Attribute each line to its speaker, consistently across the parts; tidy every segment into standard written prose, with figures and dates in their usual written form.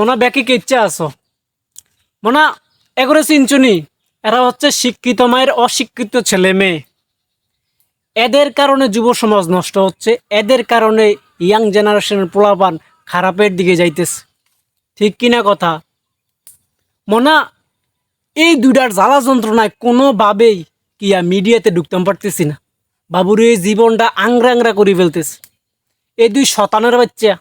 Speaker 1: ওনা ব্যাকে কেচ্ছা আসো মনা এগরে চিনচুনি এরা হচ্ছে শিক্ষিত মায়ের অশিক্ষিত ছেলে মেয়ে। এদের কারণে যুব সমাজ নষ্ট হচ্ছে, এদের কারণে ইয়াং জেনারেশনের পোলাপান খারাপের দিকে যাইতেছে। ঠিক কিনা কথা? মনা এই দুইটার জ্বালা যন্ত্রণায় কোনোভাবেই কিয়া মিডিয়াতে ঢুকতাম পারতেছি না। বাবুর এই জীবনটা আংরা আংরা করে ফেলতেছে। এই দুই শতানের বাচ্চা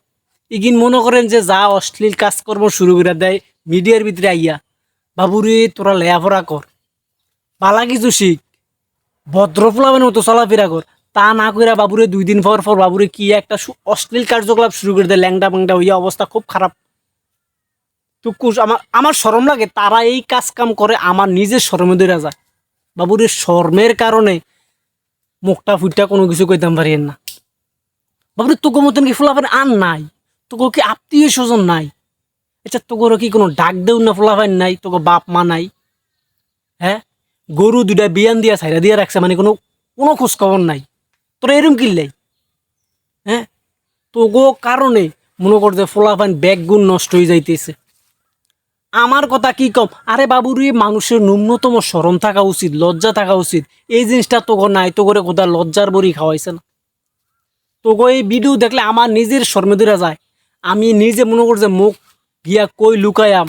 Speaker 1: ইগিন মনে করেন যে যা অশ্লীল কাজকর্ম শুরু করে দেয় মিডিয়ার ভিতরে আইয়া, বাবুরে তোরা লেয়াফরা কর, পালা কিছু শিখ, ভদ্রফুলাবেন মতো চলাফেরা কর। তা না কইরা বাবুরে 2 দিন পর পর বাবুরে কি একটা অশ্লীল কার্যকলাপ শুরু করে দেয়, ল্যাংডা ব্যাংডা হইয়া অবস্থা খুব খারাপ। টুকুস আমার শরম লাগে, তারা এই কাজ কাম করে, আমার নিজের শরমে ধরে যায়। বাবুরে শর্মের কারণে মুখটা ফুটটা কোনো কিছু কইতাম পারিয়েন না। বাবুরে তোকে মতন কি ফুলাফেন আর নাই? তোকে কি আত্মীয় স্বজন নাই? আচ্ছা তোকে কি কোনো ডাক দেউ না ফুলাফাইন নাই? তোকে বাপ মা নাই? হ্যাঁ, গরু 2টা বিয়ান দিয়া ছাইরা দিয়া রাখছে, মানে কোনো কোনো খোঁজ খবর নাই। তোরা এরম কিনলাই? হ্যাঁ, তোগো কারণে মনে করতে ফোলাফাইন ব্যাগ গুণ নষ্ট হয়ে যাইতেছে। আমার কথা কি কম, আরে বাবুরে মানুষের ন্যূনতম শরম থাকা উচিত, লজ্জা থাকা উচিত। এই জিনিসটা তোকে নাই, তো করে কোথায় লজ্জার বড়ি খাওয়াইছে না। তোকে এই ভিডিও দেখলে আমার নিজের শর্মে ধরে যায়। আমি নিজে মনে করছে মুখ গিয়া কই লুকায়াম,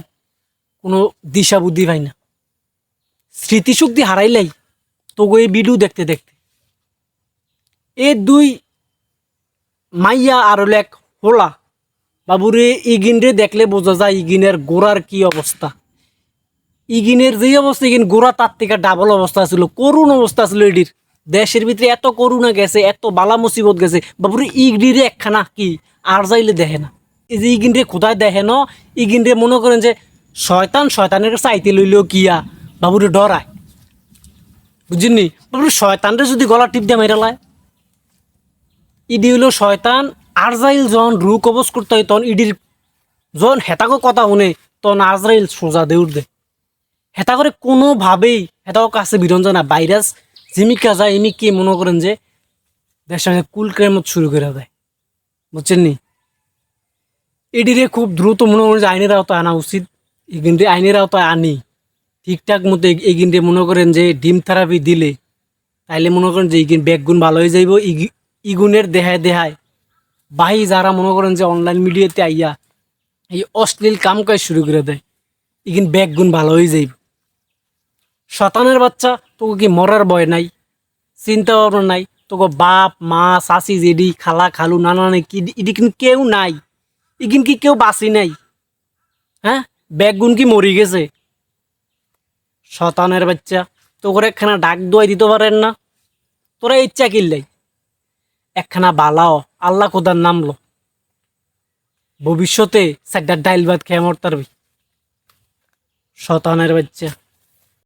Speaker 1: কোনো দিশা বুদ্ধি পাই না, স্মৃতিশক্তি হারাইলাই তোকে এই ভিডিও দেখতে দেখতে। এই দুই মাইয়া আর হলো এক হোলা, বাবুরে ইগিনরে দেখলে বোঝা যায় ইগিনের গোড়ার কি অবস্থা। ইগিনের যে অবস্থা, ইগিন গোড়া তার থেকে ডাবল অবস্থা ছিল, করুণ অবস্থা ছিল। এটির দেশের ভিতরে এত করুণা গেছে, এত বালা মুসিবত গেছে, বাবুরে ইগিরে একখানা কি আর যাইলে দেখে না। এই যে ইগিনরে কোথায় দেখে না, ইগিনরে মনে করেন যে শয়তানের চাইতে লইলেও কিয়া বাবুরে ডরায়, বুঝিনি? বাবুরে শয়তানরে যদি গলা টিপ দিয়ে মেরে লায়, ইডি হইল শয়তান। আরজাইল যখন রু কবজ করতে হয় তখন ইডির যখন হেতাকে কথা শুনে তখন আজরাইল সোজা দৌড় দেয়। হেতা করে কোনোভাবেই হেতাও কাছে বিরন যায় না। ভাইরাস জিমিকা যায় এমনি কে মনে করেন যে দেশের কুল ক্রেমত শুরু করে দেয়, বুঝছেন নি? এডিরে খুব দ্রুত মনে করেন যে আইনের আওতায় আনা উচিত। এগিনরে আইনের আওতায় আনি ঠিকঠাক মতো। এগিনরে মনে করেন যে ডিম থেরাপি দিলে তাইলে মনে করেন যে ইগিন ব্যাকগুণ ভালো হয়ে যাইব। ইগুনের দেহায় দেহায় বাহি যারা মনে করেন যে অনলাইন মিডিয়াতে আইয়া এই অশ্লীল কাম কাজ শুরু করে দেয়, ইগিন ব্যাকগুণ ভালো হয়ে যাইব। শতানের বাচ্চা, তোকে কি মরার ভয় নাই, চিন্তা ভাবনা নাই? তোকে বাপ মা চাচি জেডি খালা খালু নানা নাই কি ইডি কিন্তু কেউ নাই? ইগিন কি কেউ বাঁচি নাই? হ্যাঁ, ব্যাকগুণ কি মরি গেছে? শতানের বাচ্চা, তোকে একখানা ডাক দোয়াই দিতে পারেন না? তোরা ইচ্ছা কিনলাই একখানা বালাও আল্লাহ খোদার নামলো, ভবিষ্যতে 4টা ডাইল ভাত খেয়ে মরতারবি। শতানের বাচ্চা।